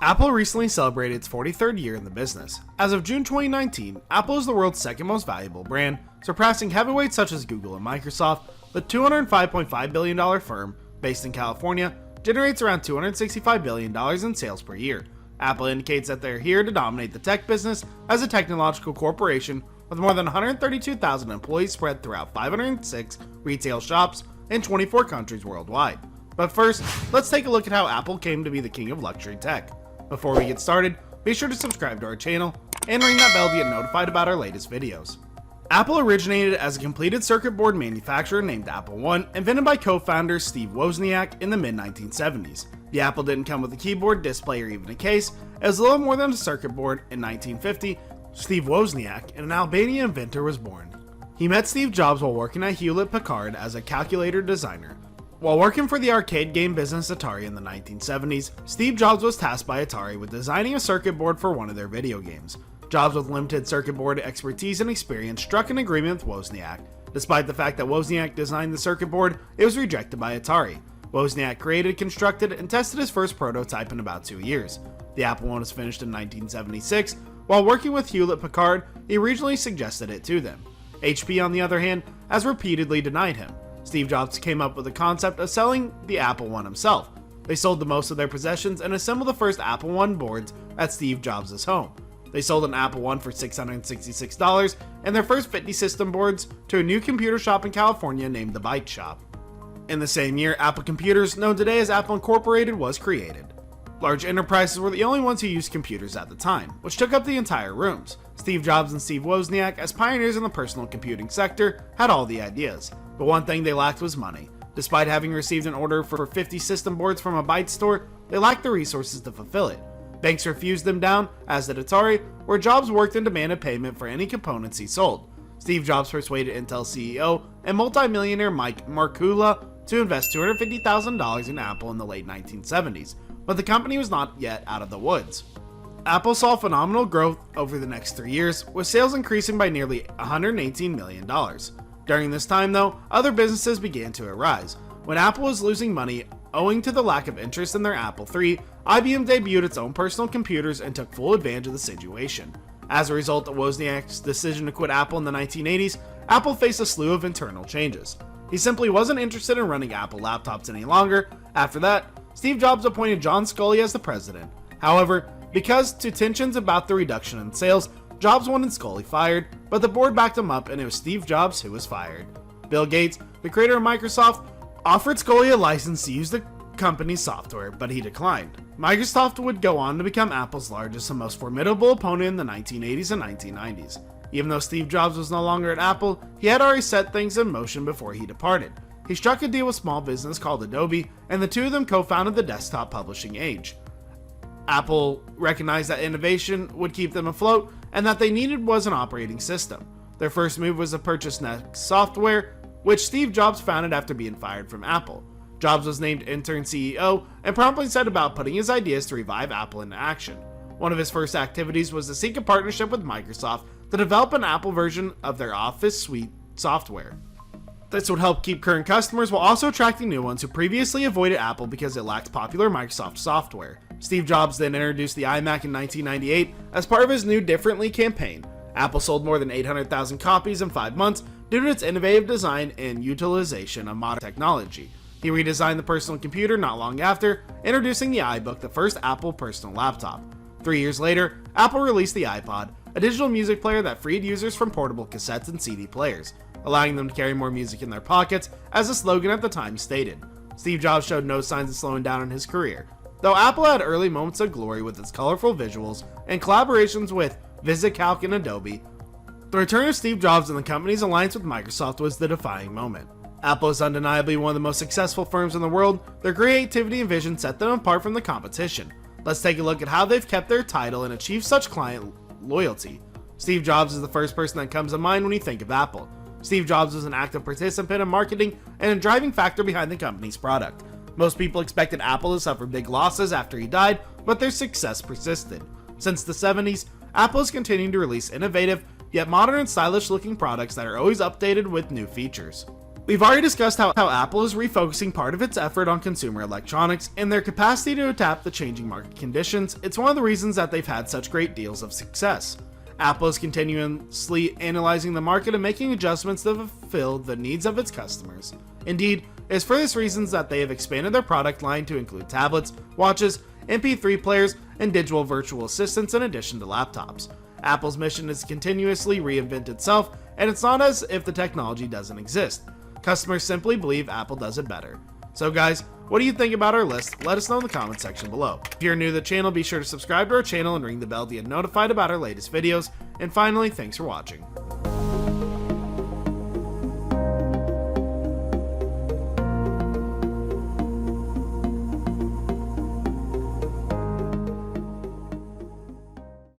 Apple recently celebrated its 43rd year in the business. As of June 2019, Apple is the world's second most valuable brand, surpassing heavyweights such as Google and Microsoft. The $205.5 billion firm, based in California, generates around $265 billion in sales per year. Apple indicates that they're here to dominate the tech business as a technological corporation with more than 132,000 employees spread throughout 506 retail shops in 24 countries worldwide. But first, let's take a look at how Apple came to be the king of luxury tech. Before we get started, be sure to subscribe to our channel and ring that bell to get notified about our latest videos. Apple originated as a completed circuit board manufacturer named Apple I, invented by co-founder Steve Wozniak in the mid-1970s. The Apple didn't come with a keyboard, display, or even a case. It was little more than a circuit board. In 1950, Steve Wozniak, an Albanian inventor, was born. He met Steve Jobs while working at Hewlett-Packard as a calculator designer. While working for the arcade game business Atari in the 1970s, Steve Jobs was tasked by Atari with designing a circuit board for one of their video games. Jobs, with limited circuit board expertise and experience, struck an agreement with Wozniak. Despite the fact that Wozniak designed the circuit board, it was rejected by Atari. Wozniak created, constructed, and tested his first prototype in about 2 years. The Apple I was finished in 1976. While working with Hewlett-Packard, he originally suggested it to them. HP, on the other hand, has repeatedly denied him. Steve Jobs came up with the concept of selling the Apple I himself. They sold the most of their possessions and assembled the first Apple I boards at Steve Jobs' home. They sold an Apple I for $666 and their first 50 system boards to a new computer shop in California named the Byte Shop. In the same year, Apple Computers, known today as Apple Incorporated, was created. Large enterprises were the only ones who used computers at the time, which took up the entire rooms. Steve Jobs and Steve Wozniak, as pioneers in the personal computing sector, had all the ideas, but one thing they lacked was money. Despite having received an order for 50 system boards from a Byte store, they lacked the resources to fulfill it. Banks refused them down, as did Atari, where Jobs worked and demanded payment for any components he sold. Steve Jobs persuaded Intel CEO and multimillionaire Mike Markkula to invest $250,000 in Apple in the late 1970s, but the company was not yet out of the woods. Apple saw phenomenal growth over the next 3 years, with sales increasing by nearly $118 million. During this time, though, other businesses began to arise. When Apple was losing money owing to the lack of interest in their Apple III, IBM debuted its own personal computers and took full advantage of the situation. As a result of Wozniak's decision to quit Apple in the 1980s, Apple faced a slew of internal changes. He simply wasn't interested in running Apple laptops any longer. After that, Steve Jobs appointed John Sculley as the president. However, because to tensions about the reduction in sales, Jobs wanted Sculley fired, but the board backed him up and it was Steve Jobs who was fired. Bill Gates, the creator of Microsoft, offered Sculley a license to use the company's software, but he declined. Microsoft would go on to become Apple's largest and most formidable opponent in the 1980s and 1990s. Even though Steve Jobs was no longer at Apple, he had already set things in motion before he departed. He struck a deal with small business called Adobe, and the two of them co-founded the desktop publishing age. Apple recognized that innovation would keep them afloat, and that they needed was an operating system. Their first move was to purchase Next Software, which Steve Jobs founded after being fired from Apple. Jobs was named interim CEO and promptly set about putting his ideas to revive Apple into action. One of his first activities was to seek a partnership with Microsoft to develop an Apple version of their Office suite software. This would help keep current customers while also attracting new ones who previously avoided Apple because it lacked popular Microsoft software. Steve Jobs then introduced the iMac in 1998 as part of his New Differently campaign. Apple sold more than 800,000 copies in 5 months due to its innovative design and utilization of modern technology. He redesigned the personal computer not long after, introducing the iBook, the first Apple personal laptop. 3 years later, Apple released the iPod, a digital music player that freed users from portable cassettes and CD players, allowing them to carry more music in their pockets, as the slogan at the time stated. Steve Jobs showed no signs of slowing down in his career. Though Apple had early moments of glory with its colorful visuals and collaborations with VisitCalc and Adobe, the return of Steve Jobs and the company's alliance with Microsoft was the defining moment. Apple is undeniably one of the most successful firms in the world. Their creativity and vision set them apart from the competition. Let's take a look at how they've kept their title and achieved such client loyalty. Steve Jobs is the first person that comes to mind when you think of Apple. Steve Jobs was an active participant in marketing and a driving factor behind the company's product. Most people expected Apple to suffer big losses after he died, but their success persisted. Since the 70s, Apple has continued to release innovative, yet modern and stylish looking products that are always updated with new features. We've already discussed how Apple is refocusing part of its effort on consumer electronics and their capacity to adapt the changing market conditions. It's one of the reasons that they've had such great deals of success. Apple is continuously analyzing the market and making adjustments to fulfill the needs of its customers. Indeed, it's for this reasons that they have expanded their product line to include tablets, watches, MP3 players, and digital virtual assistants in addition to laptops. Apple's mission is to continuously reinvent itself, and it's not as if the technology doesn't exist. Customers simply believe Apple does it better. So guys, what do you think about our list? Let us know in the comment section below. If you're new to the channel, be sure to subscribe to our channel and ring the bell to get notified about our latest videos. And finally, thanks for watching.